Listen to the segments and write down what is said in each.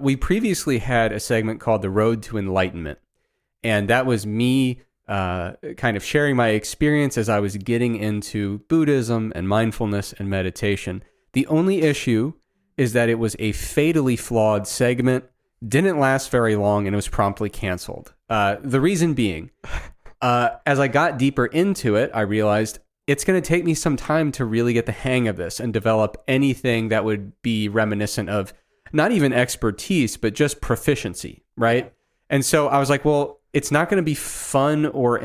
we previously had a segment called The Road to Enlightenment. And that was me kind of sharing my experience as I was getting into Buddhism and mindfulness and meditation. The only issue is that it was a fatally flawed segment, didn't last very long, and it was promptly canceled. The reason being, as I got deeper into it, I realized it's going to take me some time to really get the hang of this and develop anything that would be reminiscent of not even expertise, but just proficiency, right? And so I was like, well, it's not going to be fun or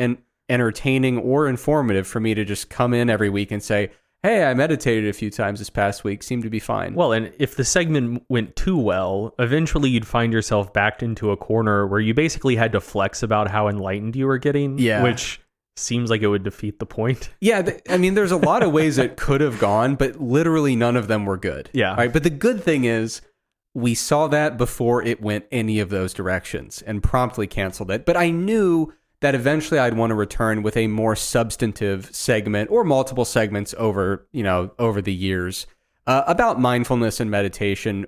entertaining or informative for me to just come in every week and say, hey, I meditated a few times this past week, seemed to be fine. Well, and if the segment went too well, eventually you'd find yourself backed into a corner where you basically had to flex about how enlightened you were getting, which seems like it would defeat the point. Yeah, I mean, there's a lot of ways it could have gone, but literally none of them were good. Yeah. Right? But the good thing is we saw that before it went any of those directions and promptly canceled it. But I knew that eventually I'd want to return with a more substantive segment or multiple segments over the years about mindfulness and meditation,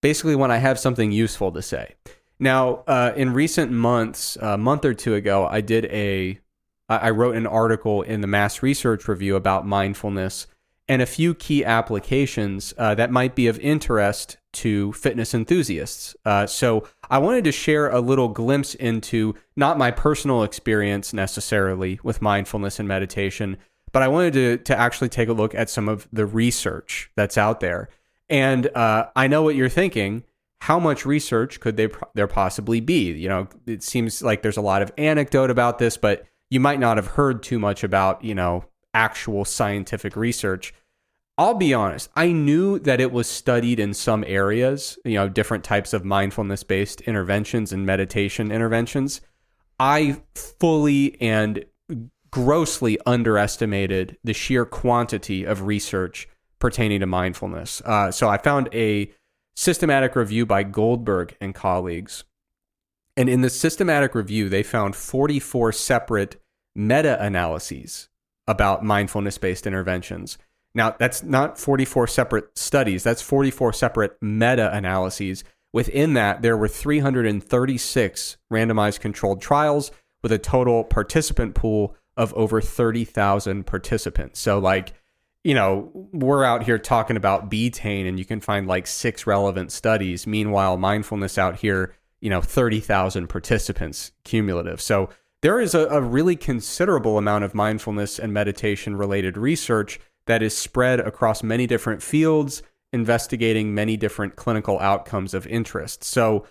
basically when I have something useful to say. Now, in recent months, a month or two ago, I wrote an article in the Mass Research Review about mindfulness and a few key applications that might be of interest to fitness enthusiasts. So I wanted to share a little glimpse into not my personal experience necessarily with mindfulness and meditation, but I wanted to actually take a look at some of the research that's out there. And I know what you're thinking. How much research could there possibly be? You know, it seems like there's a lot of anecdote about this, but you might not have heard too much about, actual scientific research. I'll be honest, I knew that it was studied in some areas, different types of mindfulness-based interventions and meditation interventions. I fully and grossly underestimated the sheer quantity of research pertaining to mindfulness. So I found a systematic review by Goldberg and colleagues. And in the systematic review, they found 44 separate meta-analyses about mindfulness-based interventions. Now, that's not 44 separate studies. That's 44 separate meta-analyses. Within that, there were 336 randomized controlled trials with a total participant pool of over 30,000 participants. So, we're out here talking about betaine, and you can find 6 relevant studies. Meanwhile, mindfulness out here, 30,000 participants cumulative. So there is a really considerable amount of mindfulness and meditation related research that is spread across many different fields, investigating many different clinical outcomes of interest. So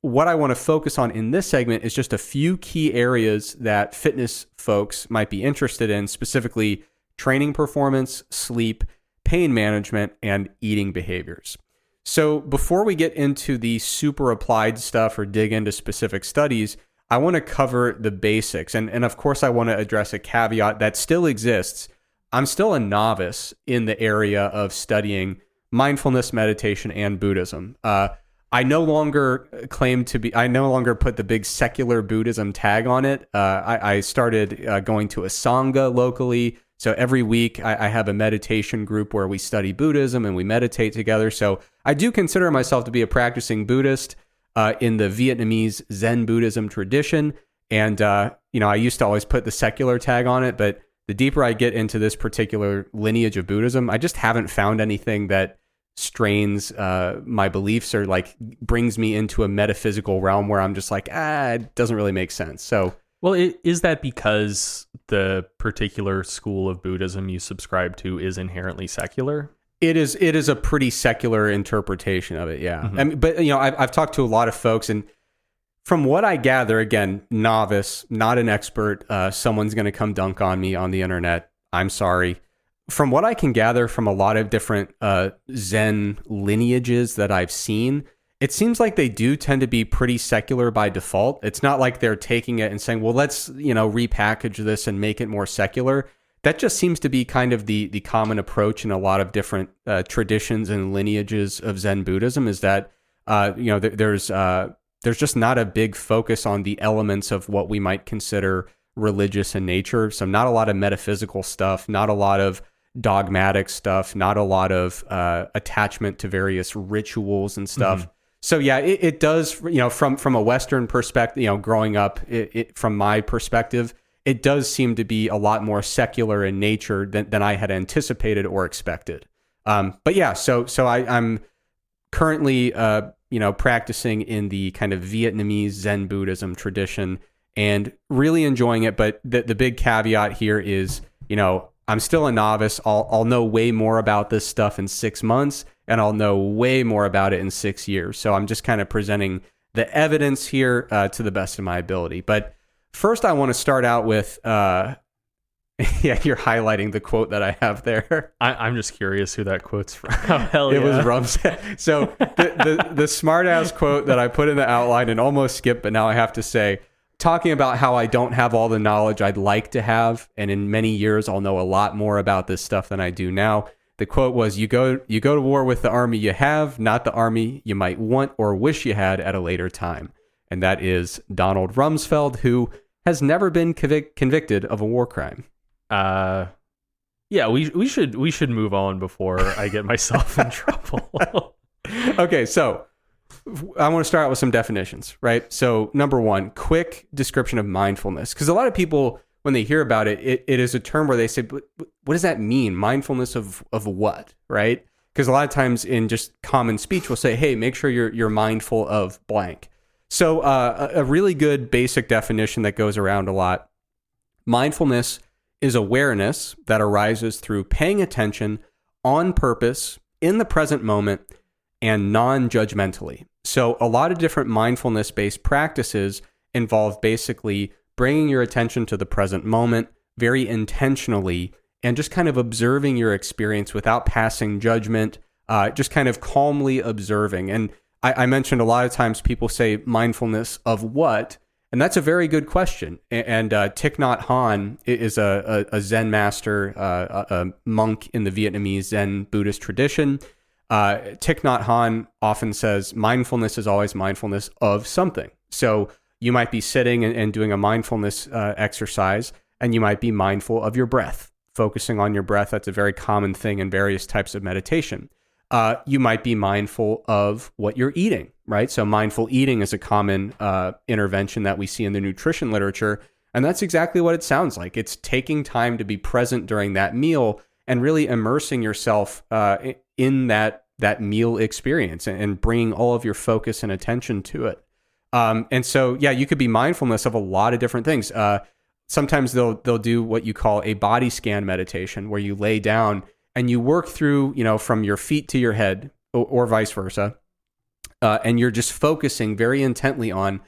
what I want to focus on in this segment is just a few key areas that fitness folks might be interested in, specifically training performance, sleep, pain management, and eating behaviors. So before we get into the super applied stuff or dig into specific studies, I want to cover the basics. And of course, I want to address a caveat that still exists. I'm still a novice in the area of studying mindfulness, meditation, and Buddhism. I no longer put the big secular Buddhism tag on it. I started going to a Sangha locally. So every week I have a meditation group where we study Buddhism and we meditate together. So I do consider myself to be a practicing Buddhist in the Vietnamese Zen Buddhism tradition. And, I used to always put the secular tag on it, but the deeper I get into this particular lineage of Buddhism, I just haven't found anything that strains my beliefs or brings me into a metaphysical realm where I'm just it doesn't really make sense. So, well, is that because the particular school of Buddhism you subscribe to is inherently secular? It is a pretty secular interpretation of it, yeah. Mm-hmm. I mean, but I've talked to a lot of folks, and from what I gather, again, novice, not an expert, someone's going to come dunk on me on the internet. I'm sorry. From what I can gather from a lot of different Zen lineages that I've seen, it seems like they do tend to be pretty secular by default. It's not like they're taking it and saying, well, let's, repackage this and make it more secular. That just seems to be kind of the common approach in a lot of different traditions and lineages of Zen Buddhism is that, there's just not a big focus on the elements of what we might consider religious in nature. So not a lot of metaphysical stuff, not a lot of dogmatic stuff, not a lot of attachment to various rituals and stuff. So yeah, it does, from a Western perspective, growing up, from my perspective, it does seem to be a lot more secular in nature than I had anticipated or expected. But yeah, so I'm currently, practicing in the kind of Vietnamese Zen Buddhism tradition and really enjoying it. But the big caveat here is, I'm still a novice. I'll know way more about this stuff in 6 months, and I'll know way more about it in 6 years. So I'm just kind of presenting the evidence here to the best of my ability. But first, I want to start out with, yeah, you're highlighting the quote that I have there. I'm just curious who that quote's from. Hell yeah. It was Rum's. So the smart ass quote that I put in the outline and almost skipped, but now I have to say, talking about how I don't have all the knowledge I'd like to have, and in many years I'll know a lot more about this stuff than I do now. The quote was, you go to war with the army you have, not the army you might want or wish you had at a later time. And that is Donald Rumsfeld, who has never been convicted of a war crime. Yeah, we should move on before I get myself in trouble. Okay, so I want to start out with some definitions, right? So number one, quick description of mindfulness. Because a lot of people, when they hear about it, it is a term where they say, but what does that mean? Mindfulness of what, right? Because a lot of times in just common speech, we'll say, hey, make sure you're mindful of blank. So a really good basic definition that goes around a lot. Mindfulness is awareness that arises through paying attention on purpose in the present moment and non-judgmentally. So a lot of different mindfulness-based practices involve basically bringing your attention to the present moment very intentionally and just kind of observing your experience without passing judgment, just kind of calmly observing. And I mentioned a lot of times people say mindfulness of what? And that's a very good question. And Thich Nhat Hanh is a Zen master, a monk in the Vietnamese Zen Buddhist tradition. Thich Nhat Hanh often says mindfulness is always mindfulness of something. So you might be sitting and doing a mindfulness exercise, and you might be mindful of your breath, focusing on your breath. That's a very common thing in various types of meditation. You might be mindful of what you're eating, right? So mindful eating is a common intervention that we see in the nutrition literature. And that's exactly what it sounds like. It's taking time to be present during that meal and really immersing yourself in that meal experience and bringing all of your focus and attention to it. And so, yeah, you could be mindfulness of a lot of different things. Sometimes they'll do what you call a body scan meditation, where you lay down and you work through, from your feet to your head or vice versa. And you're just focusing very intently on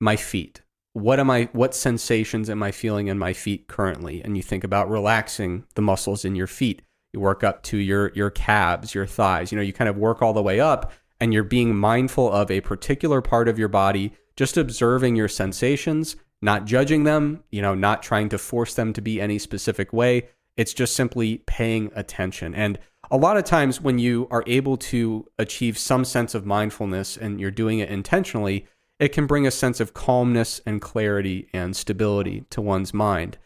my feet. What sensations am I feeling in my feet currently? And you think about relaxing the muscles in your feet. You work up to your calves, your thighs, you kind of work all the way up, and you're being mindful of a particular part of your body, just observing your sensations, not judging them, not trying to force them to be any specific way. It's just simply paying attention. And a lot of times when you are able to achieve some sense of mindfulness and you're doing it intentionally, it can bring a sense of calmness and clarity and stability to one's mind,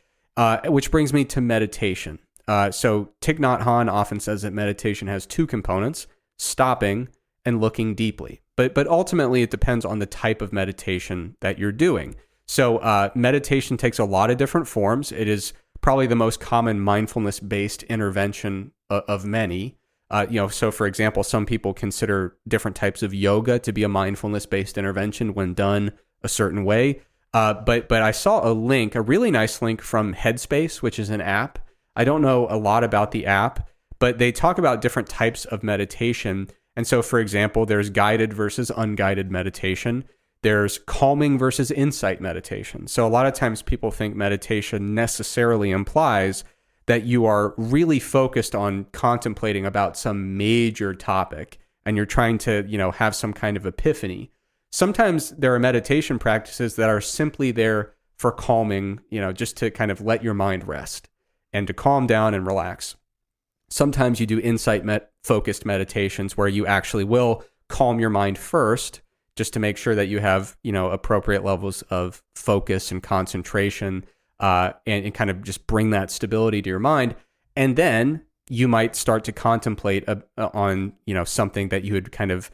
which brings me to meditation. So Thich Nhat Hanh often says that meditation has two components, stopping and looking deeply. But ultimately, it depends on the type of meditation that you're doing. So meditation takes a lot of different forms. It is probably the most common mindfulness-based intervention of many. So for example, some people consider different types of yoga to be a mindfulness-based intervention when done a certain way. But I saw a really nice link from Headspace, which is an app. I don't know a lot about the app, but they talk about different types of meditation. And so, for example, there's guided versus unguided meditation. There's calming versus insight meditation. So a lot of times people think meditation necessarily implies that you are really focused on contemplating about some major topic and you're trying to, have some kind of epiphany. Sometimes there are meditation practices that are simply there for calming, just to kind of let your mind rest and to calm down and relax. Sometimes you do insight-focused meditations where you actually will calm your mind first, just to make sure that you have, appropriate levels of focus and concentration, and kind of just bring that stability to your mind. And then you might start to contemplate on, something that you had kind of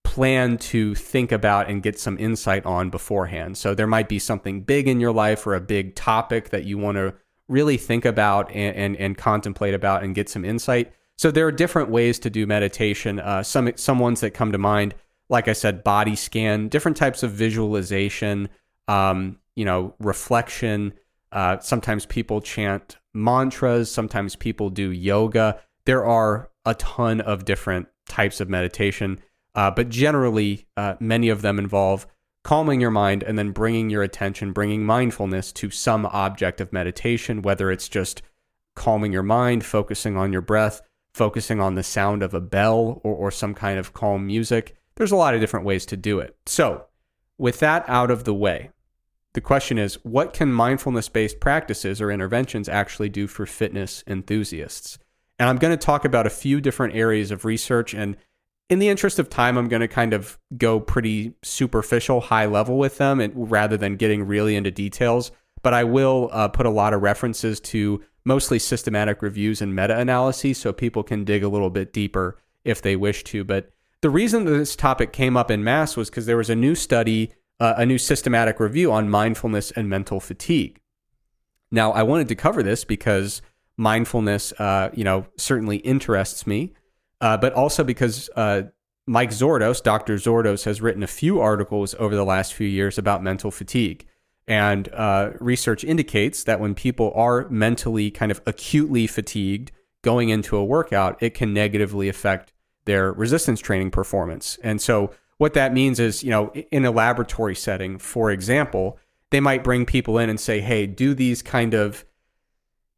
plan to think about and get some insight on beforehand. So there might be something big in your life or a big topic that you want to really think about and contemplate about and get some insight. So there are different ways to do meditation. Some ones that come to mind, like I said, body scan, different types of visualization, reflection. Sometimes people chant mantras. Sometimes people do yoga. There are a ton of different types of meditation, but generally, many of them involve calming your mind and then bringing your attention, bringing mindfulness to some object of meditation, whether it's just calming your mind, focusing on your breath, focusing on the sound of a bell or some kind of calm music. There's a lot of different ways to do it. So with that out of the way, the question is, what can mindfulness-based practices or interventions actually do for fitness enthusiasts? And I'm going to talk about a few different areas of research, and in the interest of time, I'm going to kind of go pretty superficial, high level with them, and rather than getting really into details. But I will put a lot of references to mostly systematic reviews and meta-analyses so people can dig a little bit deeper if they wish to. But the reason that this topic came up en masse was because there was a new study, a new systematic review on mindfulness and mental fatigue. Now, I wanted to cover this because mindfulness, certainly interests me, but also because Mike Zourdos, Dr. Zourdos, has written a few articles over the last few years about mental fatigue. And research indicates that when people are mentally kind of acutely fatigued going into a workout, it can negatively affect their resistance training performance. And so what that means is, in a laboratory setting, for example, they might bring people in and say, hey, do these kind of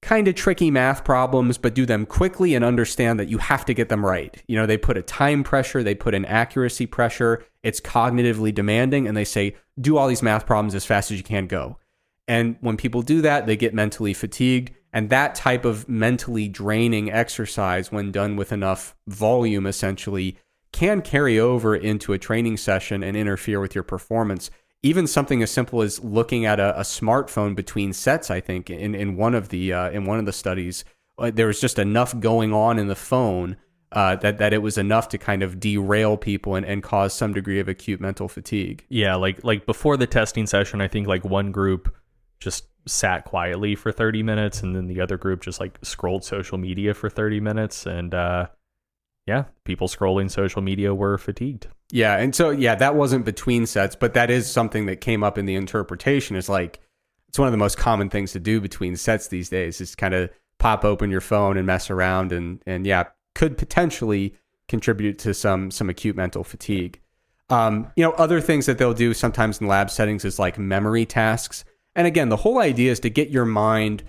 tricky math problems, but do them quickly and understand that you have to get them right. They put a time pressure, they put an accuracy pressure, it's cognitively demanding, and they say, do all these math problems as fast as you can, go. And when people do that, they get mentally fatigued, and that type of mentally draining exercise, when done with enough volume, essentially, can carry over into a training session and interfere with your performance. Even something as simple as looking at a smartphone between sets, I think, in one of the studies, there was just enough going on in the phone that it was enough to kind of derail people and cause some degree of acute mental fatigue. Yeah, like before the testing session, I think like one group just sat quietly for 30 minutes, and then the other group just like scrolled social media for 30 minutes, and people scrolling social media were fatigued. Yeah, and so, that wasn't between sets, but that is something that came up in the interpretation. It's like, it's one of the most common things to do between sets these days, is kind of pop open your phone and mess around, and could potentially contribute to some acute mental fatigue. Other things that they'll do sometimes in lab settings is like memory tasks. And again, the whole idea is to get your mind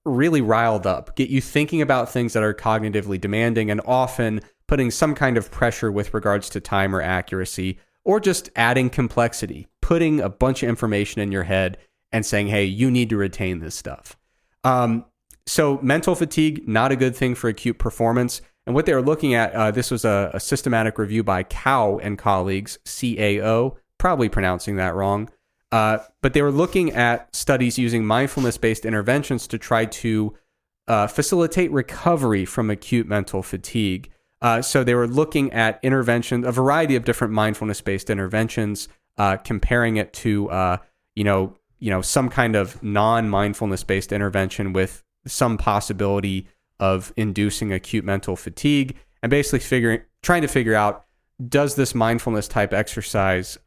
really riled up, get you thinking about things that are cognitively demanding, and often putting some kind of pressure with regards to time or accuracy, or just adding complexity, putting a bunch of information in your head and saying, hey, you need to retain this stuff. So mental fatigue, not a good thing for acute performance. And what they were looking at, this was a systematic review by Cao and colleagues, CAO, probably pronouncing that wrong. But they were looking at studies using mindfulness-based interventions to try to facilitate recovery from acute mental fatigue. So they were looking at intervention, a variety of different mindfulness-based interventions, comparing it to, some kind of non-mindfulness-based intervention with some possibility of inducing acute mental fatigue, and basically trying to figure out, does this mindfulness type exercise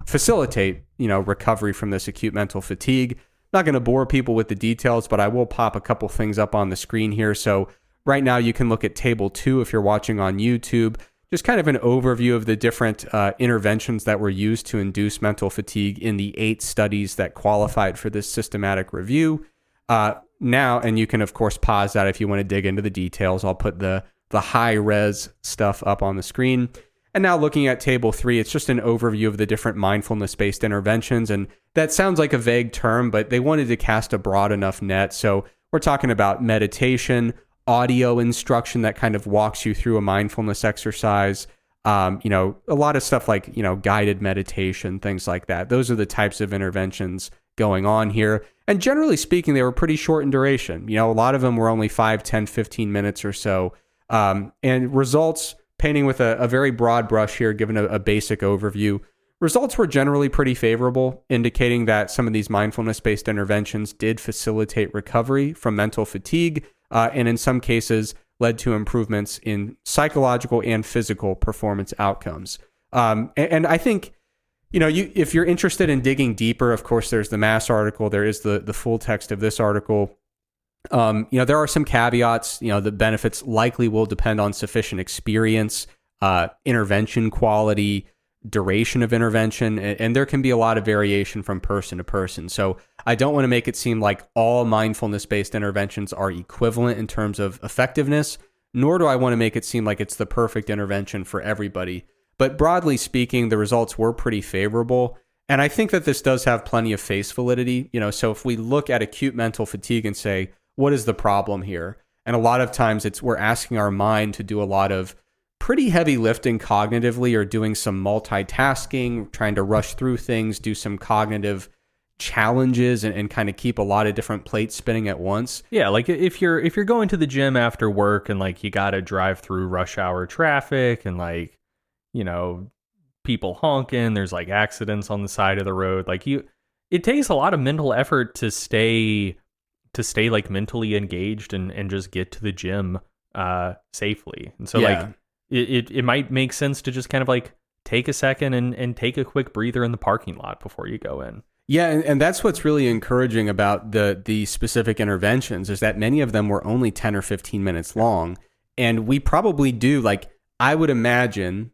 facilitate, recovery from this acute mental fatigue? I'm not going to bore people with the details, but I will pop a couple things up on the screen here. So right now you can look at table 2 if you're watching on YouTube, just kind of an overview of the different interventions that were used to induce mental fatigue in the 8 studies that qualified for this systematic review. Now, and you can of course pause that if you want to dig into the details. I'll put the high res stuff up on the screen. And now looking at table 3, it's just an overview of the different mindfulness-based interventions. And that sounds like a vague term, but they wanted to cast a broad enough net. So we're talking about meditation, audio instruction that kind of walks you through a mindfulness exercise, a lot of stuff like, guided meditation, things like that. Those are the types of interventions going on here. And generally speaking, they were pretty short in duration. A lot of them were only 5, 10, 15 minutes or so. And results painting with a very broad brush here, given a basic overview, results were generally pretty favorable, indicating that some of these mindfulness-based interventions did facilitate recovery from mental fatigue, and in some cases led to improvements in psychological and physical performance outcomes. And I think, if you're interested in digging deeper, of course, there's the Mass article. There is the full text of this article. There are some caveats. The benefits likely will depend on sufficient experience, intervention quality, duration of intervention, and there can be a lot of variation from person to person. So I don't want to make it seem like all mindfulness-based interventions are equivalent in terms of effectiveness, nor do I want to make it seem like it's the perfect intervention for everybody. But broadly speaking, the results were pretty favorable. And I think that this does have plenty of face validity. So if we look at acute mental fatigue and say, what is the problem here? And a lot of times we're asking our mind to do a lot of pretty heavy lifting cognitively, or doing some multitasking, trying to rush through things, do some cognitive challenges, and kind of keep a lot of different plates spinning at once. Yeah, like if you're going to the gym after work and like you got to drive through rush hour traffic and like, people honking, there's like accidents on the side of the road. Like it takes a lot of mental effort to stay like mentally engaged and just get to the gym safely. And so like it might make sense to just kind of like take a second and take a quick breather in the parking lot before you go in. Yeah, and that's what's really encouraging about the specific interventions, is that many of them were only 10 or 15 minutes long. And we probably do, like, I would imagine,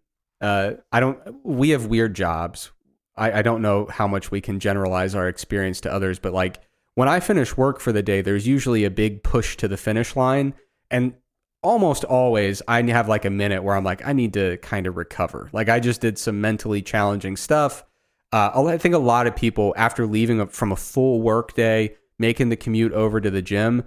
we have weird jobs. I don't know how much we can generalize our experience to others, but like when I finish work for the day, there's usually a big push to the finish line. And almost always I have like a minute where I'm like, I need to kind of recover. Like I just did some mentally challenging stuff. I think a lot of people, after leaving from a full work day, making the commute over to the gym,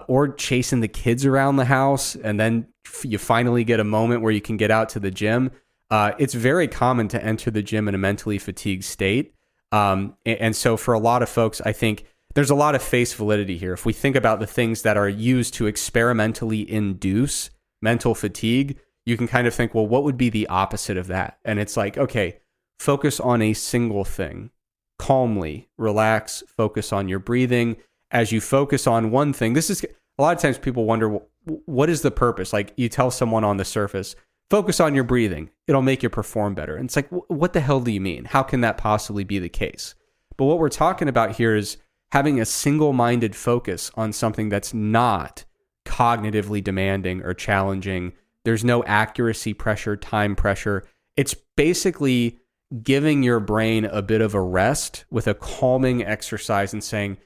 or chasing the kids around the house, and then you finally get a moment where you can get out to the gym, it's very common to enter the gym in a mentally fatigued state. And so for a lot of folks, I think there's a lot of face validity here. If we think about the things that are used to experimentally induce mental fatigue, you can kind of think, well, what would be the opposite of that? And it's like, okay, focus on a single thing. Calmly, relax, focus on your breathing. As you focus on one thing, this is a lot of times people wonder, well, what is the purpose? Like you tell someone on the surface, focus on your breathing. It'll make you perform better. And it's like, what the hell do you mean? How can that possibly be the case? But what we're talking about here is having a single-minded focus on something that's not cognitively demanding or challenging. There's no accuracy pressure, time pressure. It's basically giving your brain a bit of a rest with a calming exercise and saying,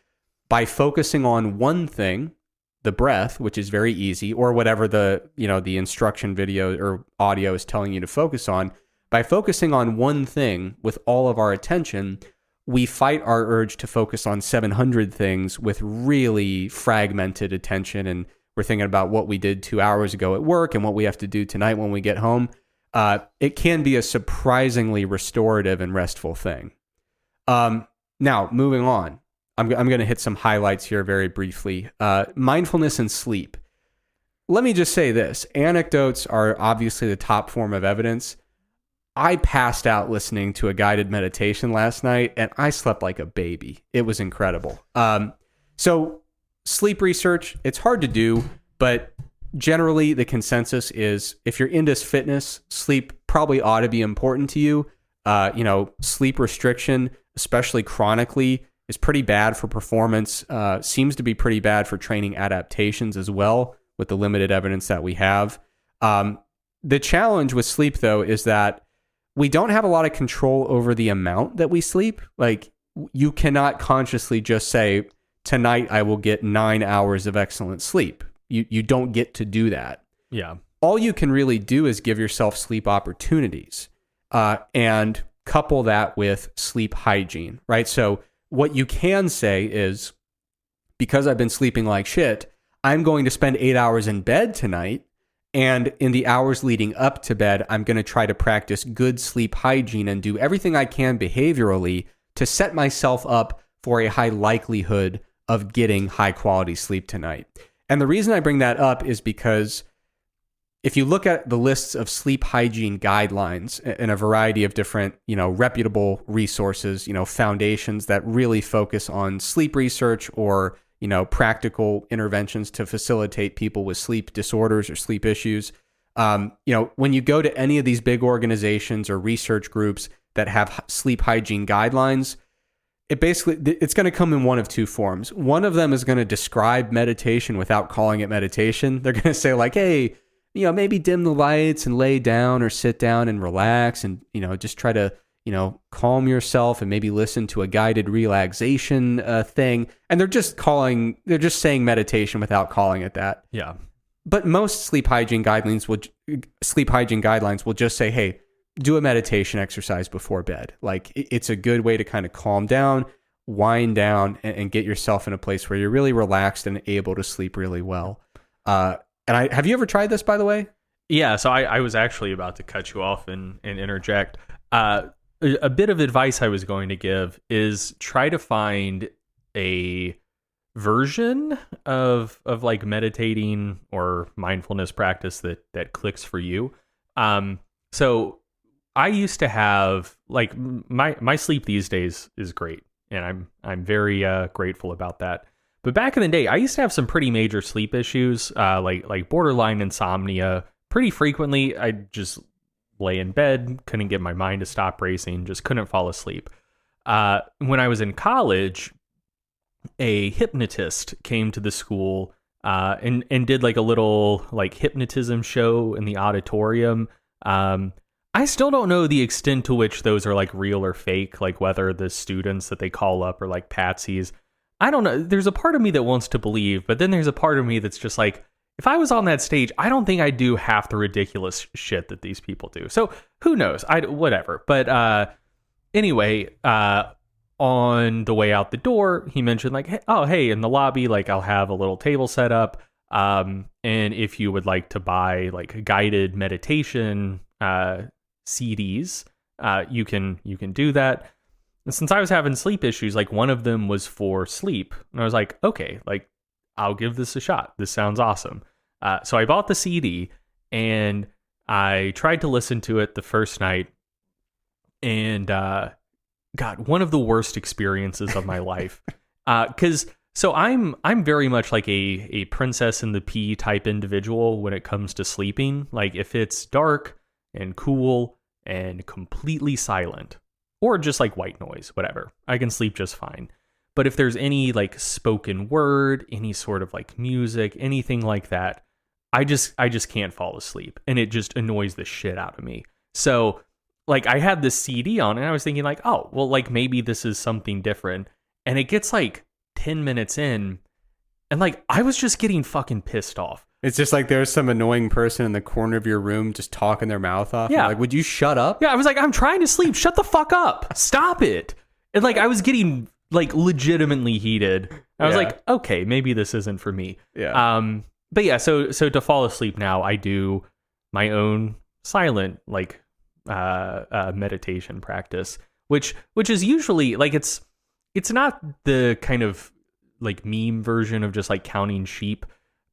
by focusing on one thing, the breath, which is very easy, or whatever the instruction video or audio is telling you to focus on, by focusing on one thing with all of our attention, we fight our urge to focus on 700 things with really fragmented attention. And we're thinking about what we did 2 hours ago at work and what we have to do tonight when we get home. It can be a surprisingly restorative and restful thing. Now, moving on, I'm going to hit some highlights here very briefly. Mindfulness and sleep. Let me just say this. Anecdotes are obviously the top form of evidence. I passed out listening to a guided meditation last night, and I slept like a baby. It was incredible. So sleep research, it's hard to do, but generally the consensus is if you're into fitness, sleep probably ought to be important to you. Sleep restriction, especially chronically, is pretty bad for performance, seems to be pretty bad for training adaptations as well, with the limited evidence that we have. The challenge with sleep, though, is that we don't have a lot of control over the amount that we sleep. Like, you cannot consciously just say, tonight I will get 9 hours of excellent sleep. You don't get to do that. Yeah. All you can really do is give yourself sleep opportunities, and couple that with sleep hygiene, right? So what you can say is, because I've been sleeping like shit, I'm going to spend 8 hours in bed tonight. And in the hours leading up to bed, I'm going to try to practice good sleep hygiene and do everything I can behaviorally to set myself up for a high likelihood of getting high quality sleep tonight. And the reason I bring that up is because if you look at the lists of sleep hygiene guidelines in a variety of different, reputable resources, foundations that really focus on sleep research or, practical interventions to facilitate people with sleep disorders or sleep issues. When you go to any of these big organizations or research groups that have sleep hygiene guidelines, it's going to come in one of two forms. One of them is going to describe meditation without calling it meditation. They're going to say like, hey, maybe dim the lights and lay down or sit down and relax and, just try to, calm yourself and maybe listen to a guided relaxation thing. And they're just saying meditation without calling it that. Yeah. But most sleep hygiene guidelines will just say, hey, do a meditation exercise before bed. Like it's a good way to kind of calm down, wind down, and get yourself in a place where you're really relaxed and able to sleep really well. Have you ever tried this, by the way? Yeah, so I was actually about to cut you off and interject. A bit of advice I was going to give is try to find a version of like meditating or mindfulness practice that clicks for you. So I used to have like my sleep these days is great, and I'm very grateful about that. But back in the day, I used to have some pretty major sleep issues, like borderline insomnia. Pretty frequently, I'd just lay in bed, couldn't get my mind to stop racing, just couldn't fall asleep. When I was in college, a hypnotist came to the school and did like a little like hypnotism show in the auditorium. I still don't know the extent to which those are like real or fake, like whether the students that they call up are like patsies. I don't know. There's a part of me that wants to believe, but then there's a part of me that's just like, if I was on that stage, I don't think I'd do half the ridiculous shit that these people do. So who knows? Whatever. But anyway, on the way out the door, he mentioned like, hey, in the lobby, like I'll have a little table set up. And if you would like to buy like guided meditation CDs, you can do that. And since I was having sleep issues, like one of them was for sleep. And I was like, okay, like I'll give this a shot. This sounds awesome. So I bought the CD and I tried to listen to it the first night. And God, one of the worst experiences of my life. So I'm very much like a Princess and the Pea type individual when it comes to sleeping. Like if it's dark and cool and completely silent, or just like white noise, whatever, I can sleep just fine. But if there's any like spoken word, any sort of like music, anything like that, I just can't fall asleep, and it just annoys the shit out of me. So like I had this CD on and I was thinking like, oh, well, like maybe this is something different. And it gets like 10 minutes in and like I was just getting fucking pissed off. It's just like there's some annoying person in the corner of your room just talking their mouth off. Yeah. Like, would you shut up? Yeah, I was like, I'm trying to sleep. Shut the fuck up. Stop it. And like I was getting like legitimately heated. I was like, okay, maybe this isn't for me. Yeah. But yeah, so to fall asleep now, I do my own silent like meditation practice, which is usually like it's not the kind of like meme version of just like counting sheep,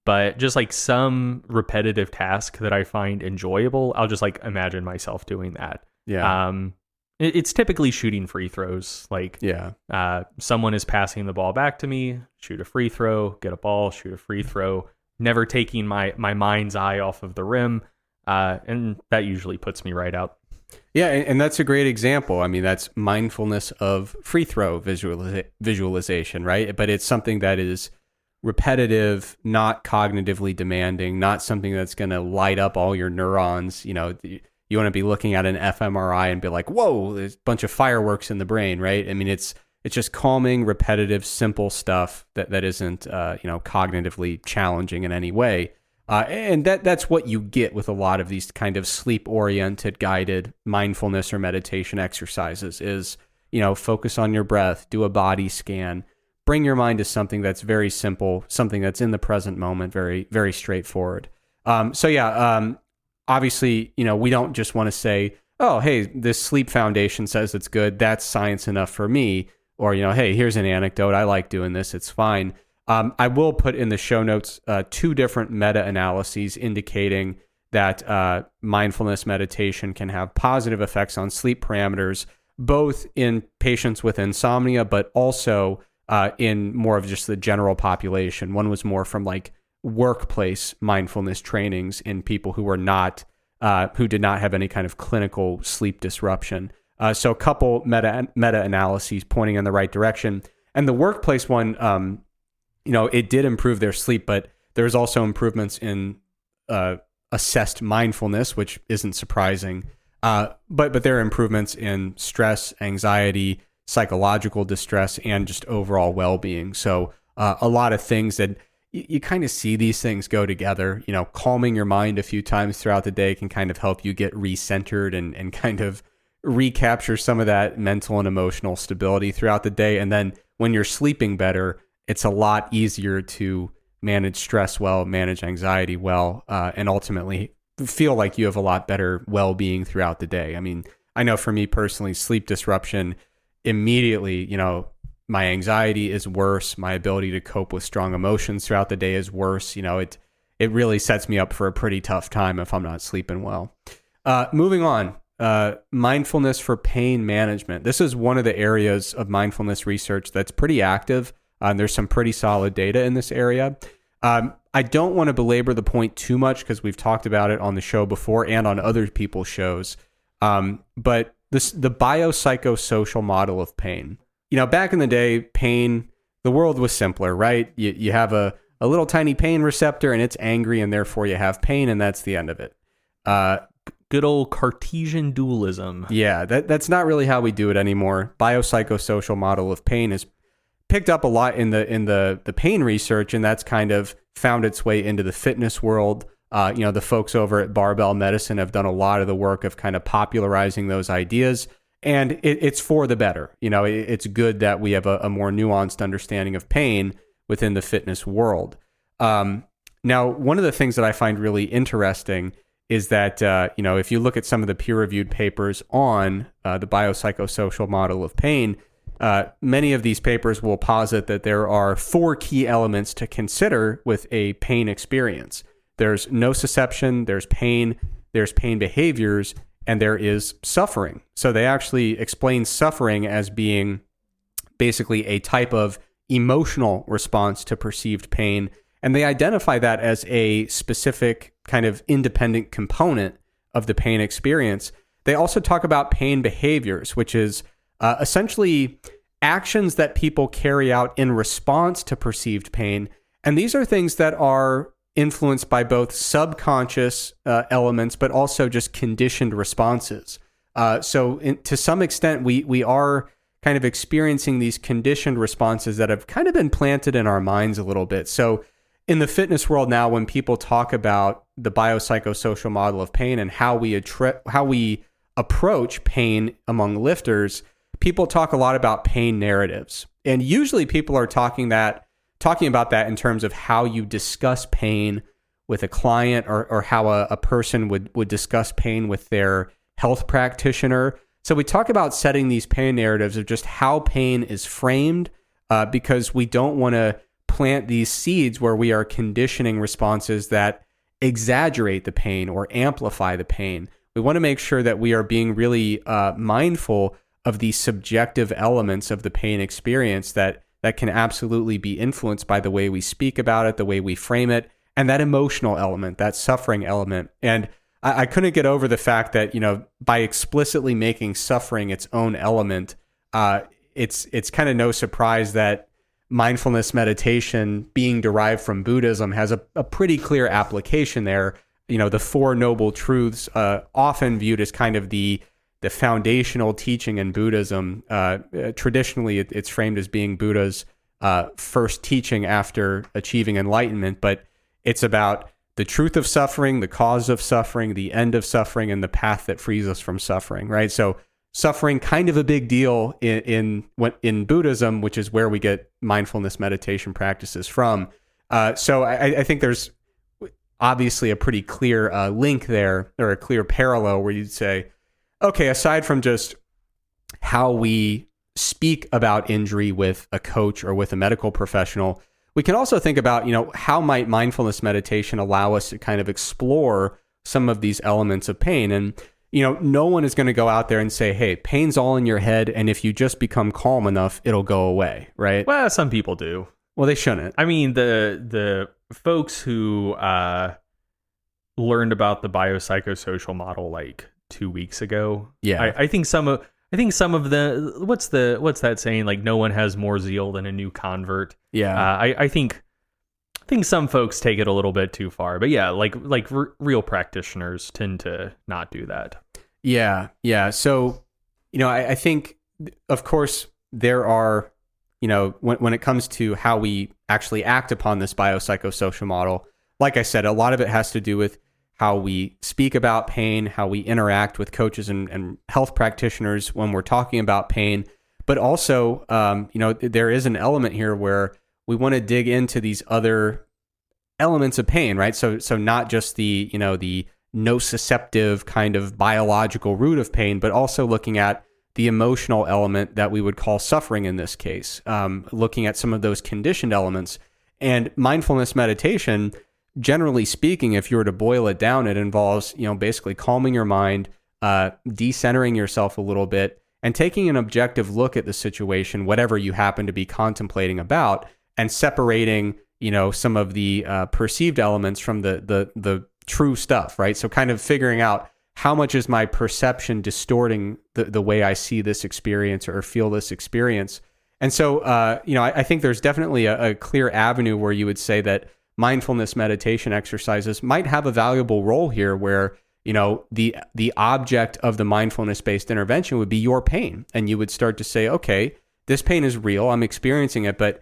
but just like some repetitive task that I find enjoyable. I'll just like imagine myself doing that. Yeah. It's typically shooting free throws. Like, someone is passing the ball back to me, shoot a free throw, get a ball, shoot a free throw, never taking my mind's eye off of the rim. And that usually puts me right out. Yeah, and that's a great example. I mean, that's mindfulness of free throw visualization, right? But it's something that is repetitive, not cognitively demanding, not something that's going to light up all your neurons. You know, you want to be looking at an fMRI and be like, whoa, there's a bunch of fireworks in the brain, right? I mean, it's just calming, repetitive, simple stuff that isn't, cognitively challenging in any way. And that's what you get with a lot of these kind of sleep-oriented guided mindfulness or meditation exercises is, focus on your breath, do a body scan, bring your mind to something that's very simple, something that's in the present moment, very, very straightforward. Obviously, we don't just want to say, oh, hey, this sleep foundation says it's good. That's science enough for me. Or, hey, here's an anecdote. I like doing this. It's fine. I will put in the show notes 2 different meta-analyses indicating that mindfulness meditation can have positive effects on sleep parameters, both in patients with insomnia, but also in more of just the general population. One was more from like workplace mindfulness trainings in people who were not, who did not have any kind of clinical sleep disruption. So a couple meta-analyses pointing in the right direction. And the workplace one, it did improve their sleep, but there's also improvements in assessed mindfulness, which isn't surprising. But there are improvements in stress, anxiety, psychological distress, and just overall well-being. So a lot of things that you kind of see these things go together. Calming your mind a few times throughout the day can kind of help you get recentered and kind of recapture some of that mental and emotional stability throughout the day. And then when you're sleeping better, it's a lot easier to manage stress well, manage anxiety well, and ultimately feel like you have a lot better well-being throughout the day. I mean, I know for me personally, sleep disruption immediately, my anxiety is worse. My ability to cope with strong emotions throughout the day is worse. It really sets me up for a pretty tough time if I'm not sleeping well. Moving on, mindfulness for pain management. This is one of the areas of mindfulness research that's pretty active. There's some pretty solid data in this area. I don't want to belabor the point too much because we've talked about it on the show before and on other people's shows. But the biopsychosocial model of pain. Back in the day, pain, the world was simpler, right? You have a little tiny pain receptor and it's angry and therefore you have pain and that's the end of it. Good old Cartesian dualism. Yeah, that's not really how we do it anymore. Biopsychosocial model of pain is picked up a lot in the pain research, and that's kind of found its way into the fitness world. The folks over at Barbell Medicine have done a lot of the work of kind of popularizing those ideas, and it's for the better. It's good that we have a more nuanced understanding of pain within the fitness world. Now, one of the things that I find really interesting is that, if you look at some of the peer-reviewed papers on the biopsychosocial model of pain, many of these papers will posit that there are 4 key elements to consider with a pain experience. There's nociception, there's pain behaviors, and there is suffering. So they actually explain suffering as being basically a type of emotional response to perceived pain, and they identify that as a specific kind of independent component of the pain experience. They also talk about pain behaviors, which is essentially actions that people carry out in response to perceived pain. And these are things that are influenced by both subconscious elements, but also just conditioned responses. To some extent, we are kind of experiencing these conditioned responses that have kind of been planted in our minds a little bit. So in the fitness world now, when people talk about the biopsychosocial model of pain and how we approach pain among lifters, people talk a lot about pain narratives. And usually people are talking about that in terms of how you discuss pain with a client or how a person would discuss pain with their health practitioner. So we talk about setting these pain narratives of just how pain is framed, because we don't want to plant these seeds where we are conditioning responses that exaggerate the pain or amplify the pain. We want to make sure that we are being really mindful of the subjective elements of the pain experience that can absolutely be influenced by the way we speak about it, the way we frame it, and that emotional element, that suffering element. And I couldn't get over the fact that, by explicitly making suffering its own element, it's kind of no surprise that mindfulness meditation being derived from Buddhism has a pretty clear application there. The 4 noble truths, often viewed as kind of the foundational teaching in Buddhism. Traditionally, it's framed as being Buddha's first teaching after achieving enlightenment, but it's about the truth of suffering, the cause of suffering, the end of suffering, and the path that frees us from suffering, right? So suffering, kind of a big deal in Buddhism, which is where we get mindfulness meditation practices from. So I think there's obviously a pretty clear link there, or a clear parallel where you'd say, okay, aside from just how we speak about injury with a coach or with a medical professional, we can also think about, how might mindfulness meditation allow us to kind of explore some of these elements of pain. And, no one is going to go out there and say, hey, pain's all in your head, and if you just become calm enough, it'll go away, right? Well, some people do. Well, they shouldn't. I mean, the folks who learned about the biopsychosocial model like 2 weeks ago. Yeah. I think some of the what's that saying, like, no one has more zeal than a new convert. Yeah. I think some folks take it a little bit too far, but yeah, like real practitioners tend to not do that. Yeah. So, I think, of course, there are, when it comes to how we actually act upon this biopsychosocial model, like I said, a lot of it has to do with how we speak about pain, how we interact with coaches and health practitioners when we're talking about pain. But also, there is an element here where we want to dig into these other elements of pain, right? So not just the nociceptive kind of biological root of pain, but also looking at the emotional element that we would call suffering in this case, looking at some of those conditioned elements. And mindfulness meditation, generally speaking, if you were to boil it down, it involves, basically calming your mind, decentering yourself a little bit, and taking an objective look at the situation, whatever you happen to be contemplating about, and separating, some of the perceived elements from the true stuff, right? So kind of figuring out how much is my perception distorting the way I see this experience or feel this experience. And so, I think there's definitely a clear avenue where you would say that mindfulness meditation exercises might have a valuable role here where, the object of the mindfulness-based intervention would be your pain. And you would start to say, okay, this pain is real, I'm experiencing it, but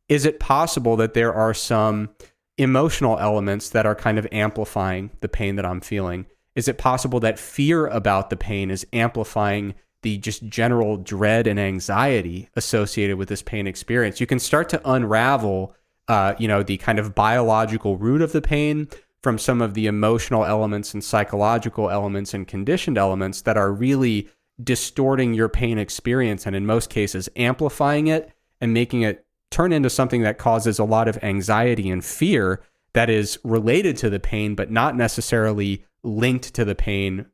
is it possible that there are some emotional elements that are kind of amplifying the pain that I'm feeling? Is it possible that fear about the pain is amplifying the just general dread and anxiety associated with this pain experience? You can start to unravel, the kind of biological root of the pain from some of the emotional elements and psychological elements and conditioned elements that are really distorting your pain experience, and in most cases amplifying it and making it turn into something that causes a lot of anxiety and fear that is related to the pain, but not necessarily linked to the pain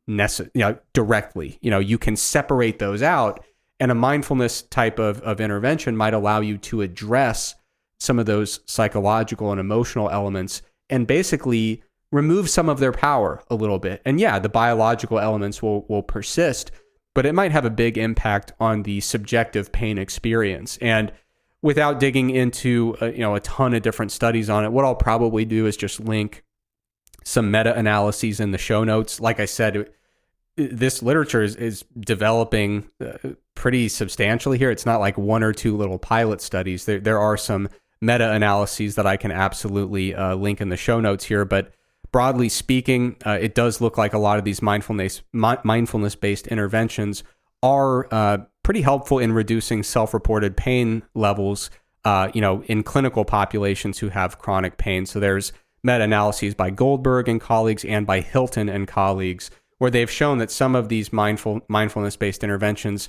directly. You can separate those out, and a mindfulness type of intervention might allow you to address some of those psychological and emotional elements and basically remove some of their power a little bit. And yeah, the biological elements will persist, but it might have a big impact on the subjective pain experience. And without digging into a ton of different studies on it, what I'll probably do is just link some meta-analyses in the show notes. Like I said, this literature is developing pretty substantially here. It's not like one or two little pilot studies. There are some meta-analyses that I can absolutely link in the show notes here. But broadly speaking, it does look like a lot of these mindfulness-based interventions are pretty helpful in reducing self-reported pain levels, in clinical populations who have chronic pain. So there's meta-analyses by Goldberg and colleagues and by Hilton and colleagues, where they've shown that some of these mindfulness-based interventions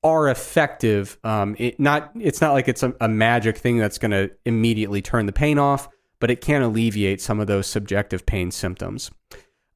are effective. It's not like it's a magic thing that's going to immediately turn the pain off, but it can alleviate some of those subjective pain symptoms.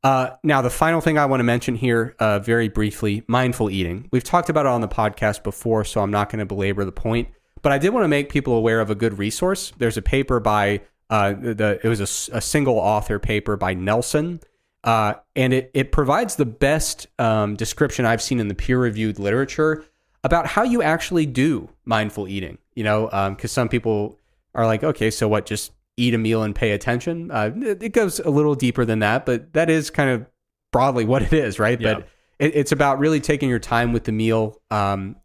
Now, the final thing I want to mention here, very briefly, mindful eating. We've talked about it on the podcast before, so I'm not going to belabor the point, but I did want to make people aware of a good resource. There's a paper by it was a single author paper by Nelson, and it provides the best description I've seen in the peer-reviewed literature about how you actually do mindful eating. Because some people are like, okay, so what? Just eat a meal and pay attention. It goes a little deeper than that, but that is kind of broadly what it is, right? Yeah. But it's about really taking your time with the meal,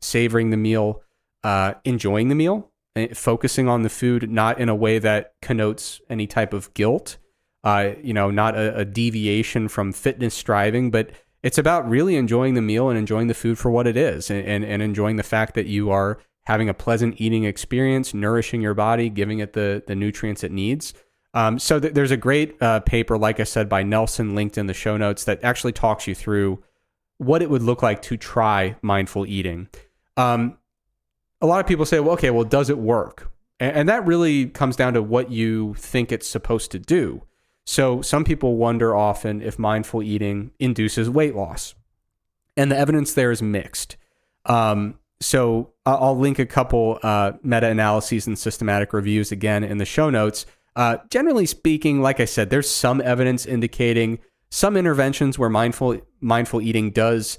savoring the meal, enjoying the meal, focusing on the food, not in a way that connotes any type of guilt, not a deviation from fitness striving, but it's about really enjoying the meal and enjoying the food for what it is, and enjoying the fact that you are having a pleasant eating experience, nourishing your body, giving it the nutrients it needs. So there's a great paper, like I said, by Nelson, linked in the show notes, that actually talks you through what it would look like to try mindful eating. A lot of people say, well, does it work? And that really comes down to what you think it's supposed to do. So some people wonder often if mindful eating induces weight loss, and the evidence there is mixed. So I'll link a couple meta-analyses and systematic reviews again in the show notes. Generally speaking, like I said, there's some evidence indicating some interventions where mindful eating does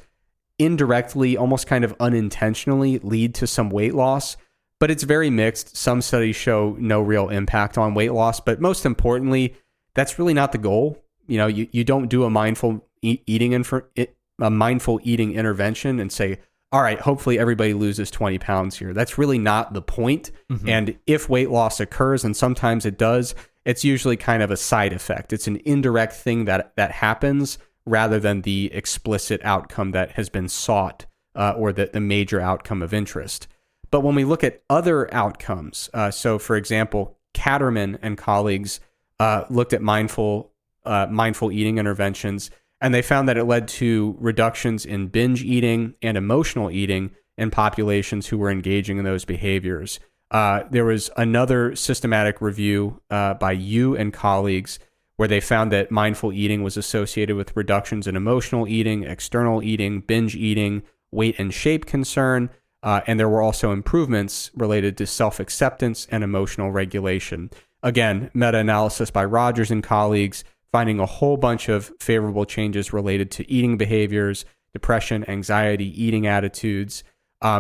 indirectly, almost kind of unintentionally, lead to some weight loss, but it's very mixed. Some studies show no real impact on weight loss, but most importantly, that's really not the goal. You don't do a mindful eating intervention and say, all right, hopefully everybody loses 20 pounds here. That's really not the point. Mm-hmm. And if weight loss occurs, and sometimes it does, it's usually kind of a side effect. It's an indirect thing that happens rather than the explicit outcome that has been sought or the major outcome of interest. But when we look at other outcomes, so for example, Katterman and colleagues looked at mindful eating interventions, and they found that it led to reductions in binge eating and emotional eating in populations who were engaging in those behaviors. There was another systematic review by Yu and colleagues where they found that mindful eating was associated with reductions in emotional eating, external eating, binge eating, weight and shape concern, and there were also improvements related to self-acceptance and emotional regulation. Again, meta-analysis by Rogers and colleagues, finding a whole bunch of favorable changes related to eating behaviors, depression, anxiety, eating attitudes.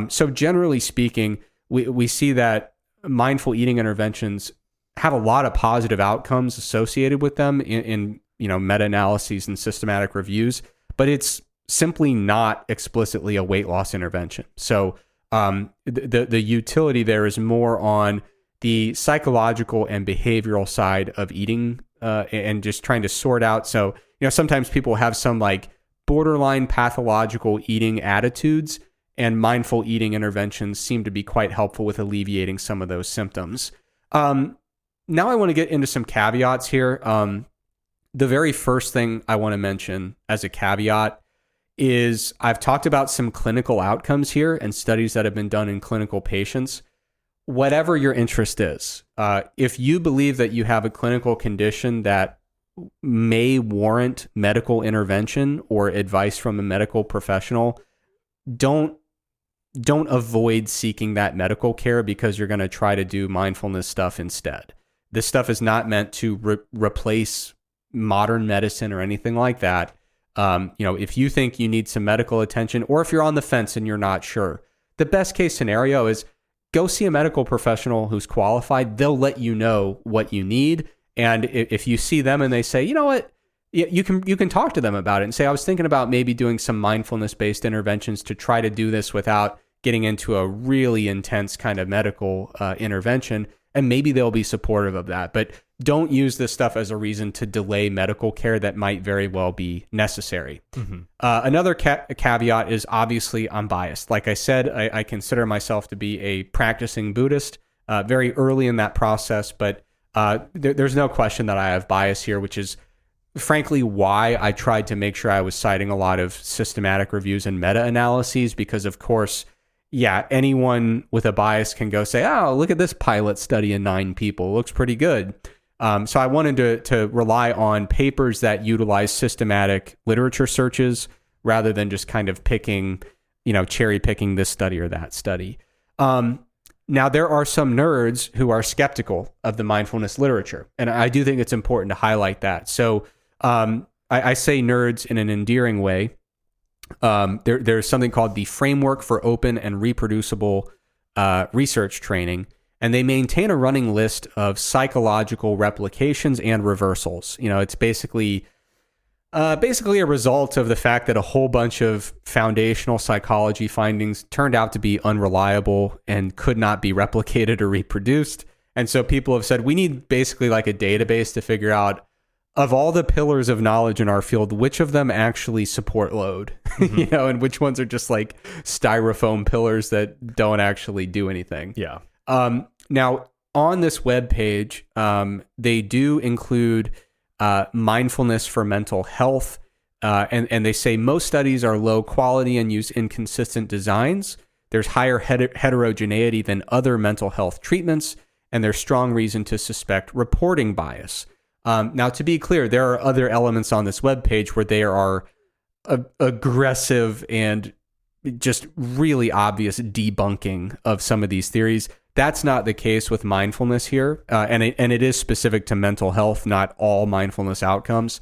So generally speaking, we see that mindful eating interventions have a lot of positive outcomes associated with them in meta-analyses and systematic reviews, but it's simply not explicitly a weight loss intervention. So the utility there is more on the psychological and behavioral side of eating and just trying to sort out. So, sometimes people have some like borderline pathological eating attitudes, and mindful eating interventions seem to be quite helpful with alleviating some of those symptoms. Now I want to get into some caveats here. The very first thing I want to mention as a caveat is I've talked about some clinical outcomes here and studies that have been done in clinical patients. Whatever your interest is, if you believe that you have a clinical condition that may warrant medical intervention or advice from a medical professional, don't avoid seeking that medical care because you're going to try to do mindfulness stuff instead. This stuff is not meant to replace modern medicine or anything like that. If you think you need some medical attention, or if you're on the fence and you're not sure, the best case scenario is go see a medical professional who's qualified. They'll let you know what you need. And if you see them and they say, you know what, you can talk to them about it and say, I was thinking about maybe doing some mindfulness-based interventions to try to do this without getting into a really intense kind of medical intervention. And maybe they'll be supportive of that. But don't use this stuff as a reason to delay medical care that might very well be necessary. Mm-hmm. Another caveat is obviously I'm biased. Like I said, I consider myself to be a practicing Buddhist very early in that process, but there's no question that I have bias here, which is frankly why I tried to make sure I was citing a lot of systematic reviews and meta-analyses, because of course, anyone with a bias can go say, oh, look at this pilot study in 9 people. It looks pretty good. So I wanted to rely on papers that utilize systematic literature searches rather than just kind of cherry picking this study or that study. Now, there are some nerds who are skeptical of the mindfulness literature, and I do think it's important to highlight that. So I say nerds in an endearing way. There's something called the Framework for Open and Reproducible Research Training, and they maintain a running list of psychological replications and reversals. It's basically a result of the fact that a whole bunch of foundational psychology findings turned out to be unreliable and could not be replicated or reproduced. And so people have said, we need basically like a database to figure out, of all the pillars of knowledge in our field, which of them actually support load, mm-hmm. And which ones are just like styrofoam pillars that don't actually do anything. Yeah. Now, on this web page, they do include mindfulness for mental health, and they say most studies are low quality and use inconsistent designs. There's higher heterogeneity than other mental health treatments, and there's strong reason to suspect reporting bias. Now, to be clear, there are other elements on this webpage where they are aggressive and just really obvious debunking of some of these theories. That's not the case with mindfulness here, and it is specific to mental health, not all mindfulness outcomes.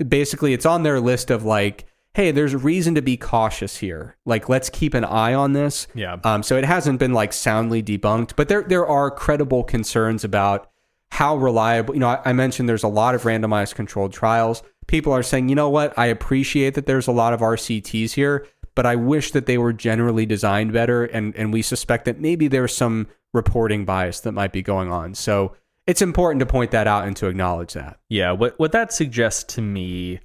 Basically, it's on their list of like, hey, there's a reason to be cautious here. Like, let's keep an eye on this. Yeah. So it hasn't been like soundly debunked, but there are credible concerns about how reliable. You know, I mentioned there's a lot of randomized controlled trials. People are saying, you know what, I appreciate that there's a lot of RCTs here, but I wish that they were generally designed better, and we suspect that maybe there's some reporting bias that might be going on. So it's important to point that out and to acknowledge that. Yeah, what that suggests to me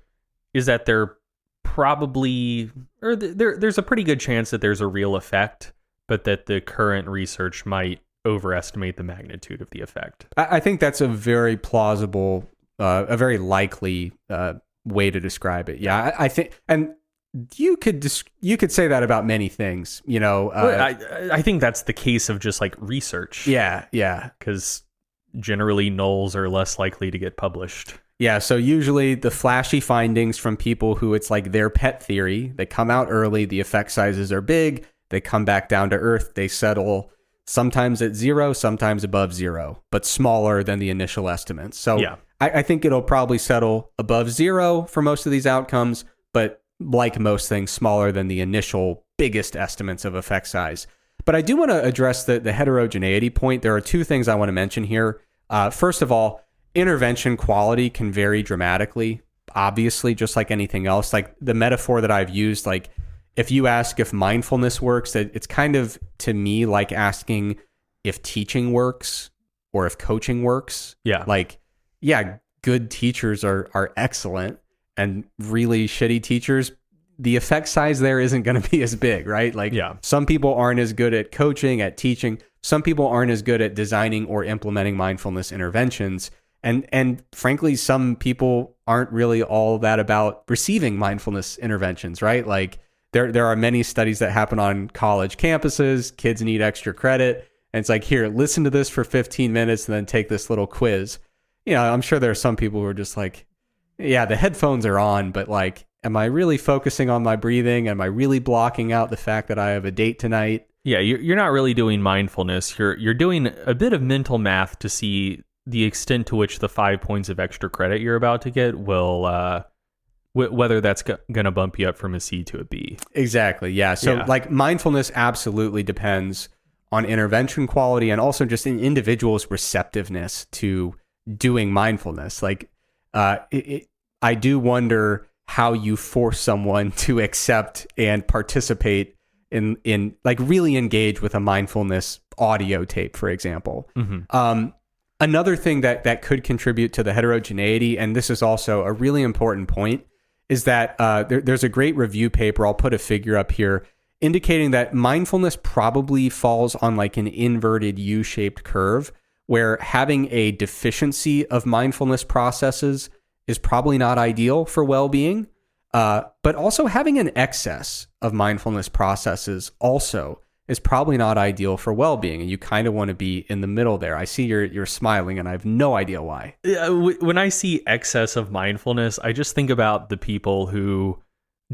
is that there probably, or there's a pretty good chance that there's a real effect, but that the current research might overestimate the magnitude of the effect. I think that's a very plausible, a very likely way to describe it. Yeah, I think, and you could say that about many things, you know. I think that's the case of just like research. Yeah. Because generally nulls are less likely to get published. Yeah, so usually the flashy findings from people who it's like their pet theory, they come out early, the effect sizes are big, they come back down to earth, they settle sometimes at 0, sometimes above 0, but smaller than the initial estimates. So yeah. I think it'll probably settle above 0 for most of these outcomes, but like most things, smaller than the initial biggest estimates of effect size. But I do want to address the heterogeneity point. There are two things I want to mention here. First of all, intervention quality can vary dramatically, obviously, just like anything else. Like the metaphor that I've used, like if you ask if mindfulness works, it's kind of, to me, like asking if teaching works or if coaching works. Yeah. Like, yeah, good teachers are excellent, and really shitty teachers, the effect size there isn't going to be as big, right? Like some people aren't as good at coaching, at teaching. Some people aren't as good at designing or implementing mindfulness interventions. And frankly, some people aren't really all that about receiving mindfulness interventions, right? Like there are many studies that happen on college campuses. Kids need extra credit. And it's like, here, listen to this for 15 minutes and then take this little quiz. You know, I'm sure there are some people who are just like, yeah, the headphones are on, but like, am I really focusing on my breathing? Am I really blocking out the fact that I have a date tonight? Yeah, you're not really doing mindfulness. You're doing a bit of mental math to see the extent to which the 5 points of extra credit you're about to get will, whether that's going to bump you up from a C to a B. Exactly, yeah. So like mindfulness absolutely depends on intervention quality and also just an individual's receptiveness to doing mindfulness. Like, I do wonder how you force someone to accept and participate in like really engage with a mindfulness audio tape, for example. Mm-hmm. Another thing that could contribute to the heterogeneity, and this is also a really important point, is that there's a great review paper, I'll put a figure up here, indicating that mindfulness probably falls on like an inverted U-shaped curve, where having a deficiency of mindfulness processes is probably not ideal for well-being, but also having an excess of mindfulness processes also is probably not ideal for well-being, and you kind of want to be in the middle there. I see you're smiling, and I have no idea why. When I see excess of mindfulness, I just think about the people who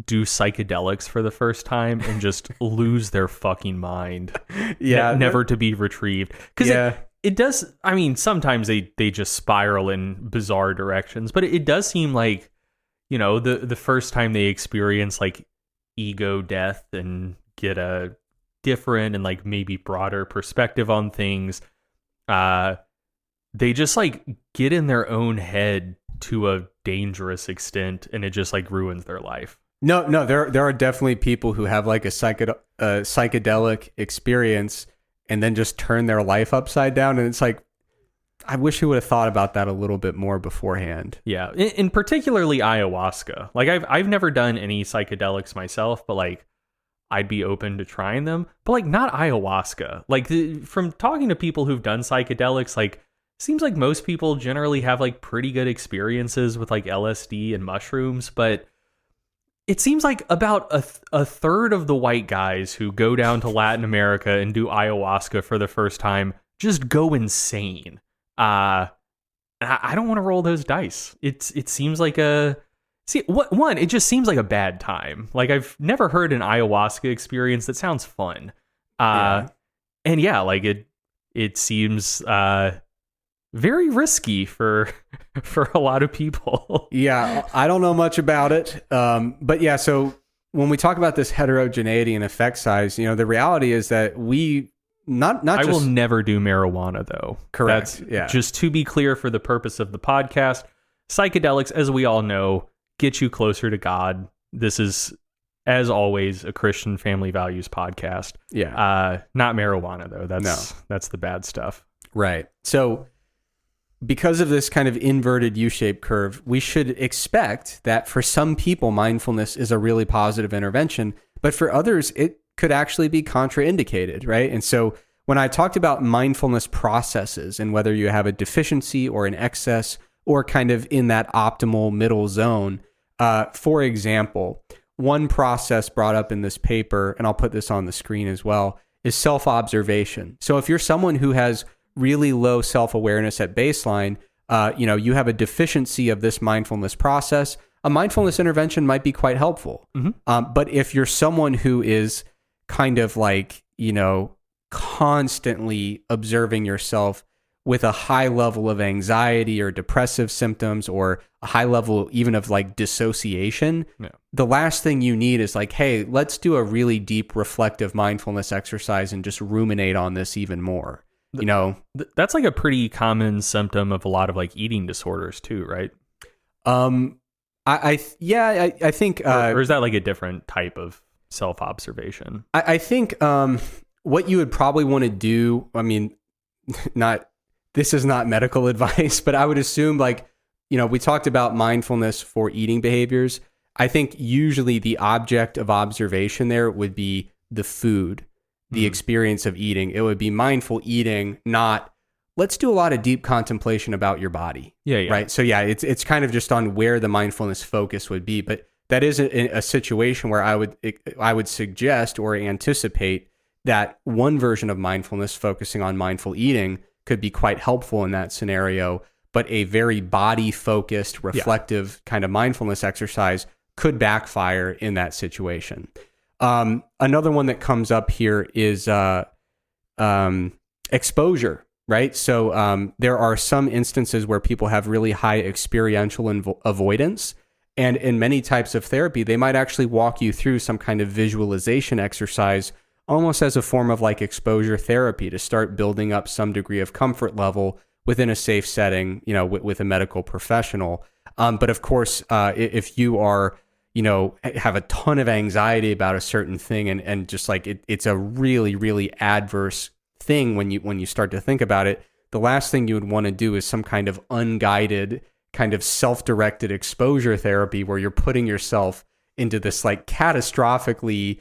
do psychedelics for the first time and just lose their fucking mind. Yeah, never to be retrieved. Because it does, I mean, sometimes they just spiral in bizarre directions, but it does seem like, you know, the first time they experience like ego death and get a different and like maybe broader perspective on things, they just like get in their own head to a dangerous extent, and it just like ruins their life. No, there are definitely people who have like a psychedelic experience and then just turn their life upside down, and it's like, I wish we would have thought about that a little bit more beforehand. Yeah, in particularly ayahuasca. Like I've never done any psychedelics myself, but like I'd be open to trying them. But like not ayahuasca. Like from talking to people who've done psychedelics, like seems like most people generally have like pretty good experiences with like LSD and mushrooms, but it seems like about a third of the white guys who go down to Latin America and do ayahuasca for the first time just go insane. I don't want to roll those dice. It seems like it just seems like a bad time. Like, I've never heard an ayahuasca experience that sounds fun. And yeah, like it seems very risky for a lot of people. Yeah, I don't know much about it. But yeah, so when we talk about this heterogeneity and effect size, the reality is that we I will never do marijuana, though. Correct. Just to be clear, for the purpose of the podcast, psychedelics, as we all know, get you closer to God. This is, as always, a Christian family values podcast. Yeah. Not marijuana, though. That's the bad stuff. Right. So because of this kind of inverted U-shaped curve, we should expect that for some people, mindfulness is a really positive intervention, but for others, it could actually be contraindicated, right? And so when I talked about mindfulness processes and whether you have a deficiency or an excess or kind of in that optimal middle zone, for example, one process brought up in this paper, and I'll put this on the screen as well, is self-observation. So if you're someone who has really low self-awareness at baseline, you have a deficiency of this mindfulness process, a mindfulness intervention might be quite helpful. Mm-hmm. But if you're someone who is kind of like, constantly observing yourself with a high level of anxiety or depressive symptoms or a high level even of like dissociation, the last thing you need is like, hey, let's do a really deep reflective mindfulness exercise and just ruminate on this even more. That's like a pretty common symptom of a lot of like eating disorders too, right? I think, or is that like a different type of self-observation? I think what you would probably want to do, I mean, this is not medical advice, but I would assume we talked about mindfulness for eating behaviors. I think usually the object of observation there would be the food, the experience of eating. It would be mindful eating, not let's do a lot of deep contemplation about your body. Yeah. Right. So yeah, it's kind of just on where the mindfulness focus would be, but that is a situation where I would suggest or anticipate that one version of mindfulness focusing on mindful eating could be quite helpful in that scenario, but a very body-focused, reflective kind of mindfulness exercise could backfire in that situation. Another one that comes up here is exposure, right? So there are some instances where people have really high experiential avoidance. And in many types of therapy, they might actually walk you through some kind of visualization exercise, almost as a form of like exposure therapy to start building up some degree of comfort level within a safe setting, with a medical professional. But of course, if you are, have a ton of anxiety about a certain thing and just like it's a really, really adverse thing when you start to think about it, the last thing you would want to do is some kind of unguided, kind of self-directed exposure therapy where you're putting yourself into this like catastrophically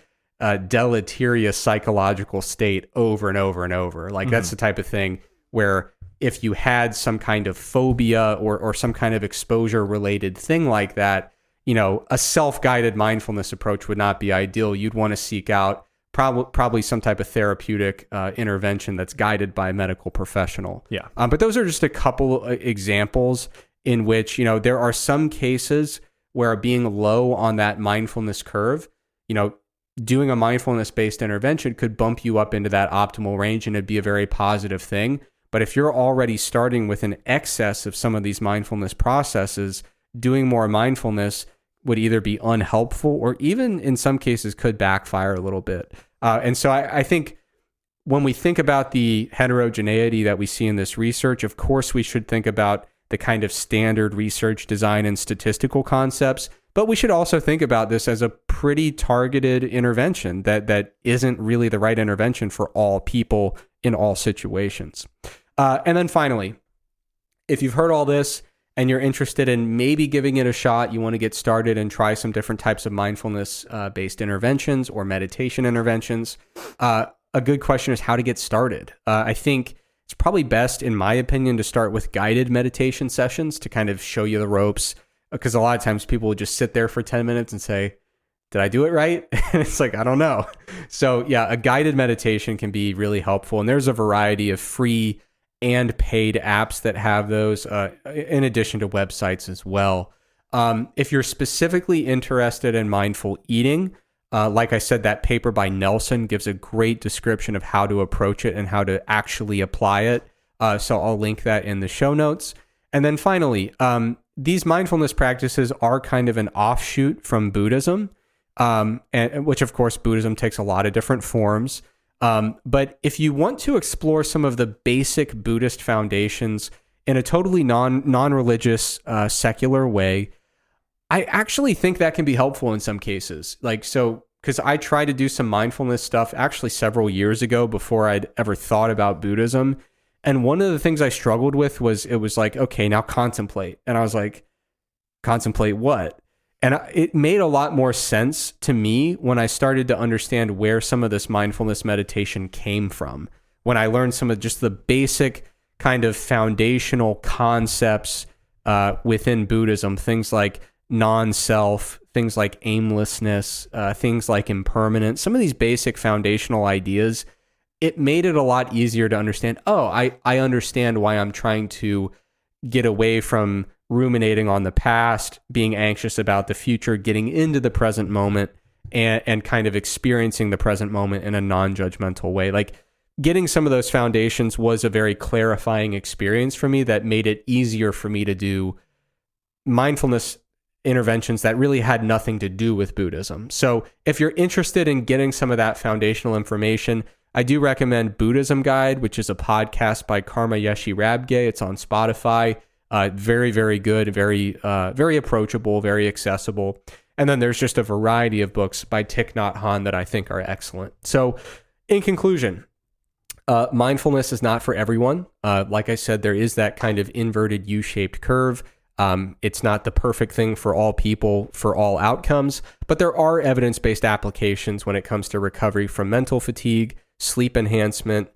deleterious psychological state over and over and over. Like that's the type of thing where if you had some kind of phobia or some kind of exposure related thing like that, a self-guided mindfulness approach would not be ideal. You'd want to seek out probably some type of therapeutic intervention that's guided by a medical professional. Yeah. But those are just a couple examples in which, there are some cases where being low on that mindfulness curve, doing a mindfulness-based intervention could bump you up into that optimal range and it'd be a very positive thing. But if you're already starting with an excess of some of these mindfulness processes, doing more mindfulness would either be unhelpful or even in some cases could backfire a little bit. And so I think when we think about the heterogeneity that we see in this research, of course, we should think about the kind of standard research design and statistical concepts, but we should also think about this as a pretty targeted intervention that isn't really the right intervention for all people in all situations. And then finally, if you've heard all this and you're interested in maybe giving it a shot, you want to get started and try some different types of mindfulness-based interventions or meditation interventions, a good question is how to get started. I think it's probably best, in my opinion, to start with guided meditation sessions to kind of show you the ropes, because a lot of times people will just sit there for 10 minutes and say, did I do it right? And it's like, I don't know. So yeah, a guided meditation can be really helpful. And there's a variety of free and paid apps that have those, in addition to websites as well. If you're specifically interested in mindful eating, like I said, that paper by Nelson gives a great description of how to approach it and how to actually apply it. So I'll link that in the show notes. And then finally, these mindfulness practices are kind of an offshoot from Buddhism, and which of course Buddhism takes a lot of different forms. But if you want to explore some of the basic Buddhist foundations in a totally non-religious, secular way, I actually think that can be helpful in some cases. Because I tried to do some mindfulness stuff actually several years ago before I'd ever thought about Buddhism. And one of the things I struggled with was, it was like, okay, now contemplate. And I was like, contemplate what? And it made a lot more sense to me when I started to understand where some of this mindfulness meditation came from. When I learned some of just the basic kind of foundational concepts within Buddhism, things like non-self, things like aimlessness, things like impermanence, some of these basic foundational ideas, it made it a lot easier to understand, I understand why I'm trying to get away from ruminating on the past, being anxious about the future, getting into the present moment, and kind of experiencing the present moment in a non-judgmental way. Like, getting some of those foundations was a very clarifying experience for me that made it easier for me to do mindfulness interventions that really had nothing to do with Buddhism. So if you're interested in getting some of that foundational information, I do recommend Buddhism Guide, which is a podcast by Karma Yeshi Rabge. It's on Spotify. Very, very good, very approachable, very accessible. And then there's just a variety of books by Thich Nhat Hanh that I think are excellent. So in conclusion, mindfulness is not for everyone. Like I said, there is that kind of inverted U-shaped curve. It's not the perfect thing for all people, for all outcomes, but there are evidence-based applications when it comes to recovery from mental fatigue, sleep enhancement,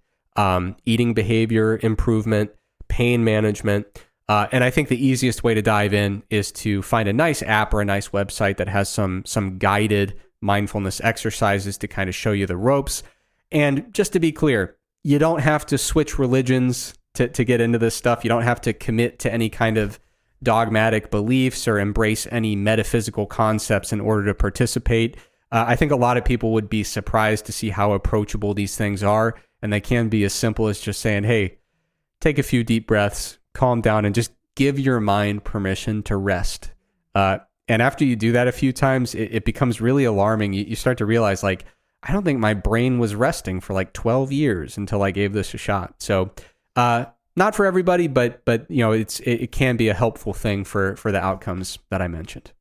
eating behavior improvement, pain management. And I think the easiest way to dive in is to find a nice app or a nice website that has some guided mindfulness exercises to kind of show you the ropes. And just to be clear, you don't have to switch religions to get into this stuff. You don't have to commit to any kind of dogmatic beliefs or embrace any metaphysical concepts in order to participate. I think a lot of people would be surprised to see how approachable these things are. And they can be as simple as just saying, hey, take a few deep breaths, calm down, and just give your mind permission to rest. And after you do that a few times, it becomes really alarming. You start to realize, like, I don't think my brain was resting for like 12 years until I gave this a shot. So not for everybody, but it can be a helpful thing for the outcomes that I mentioned.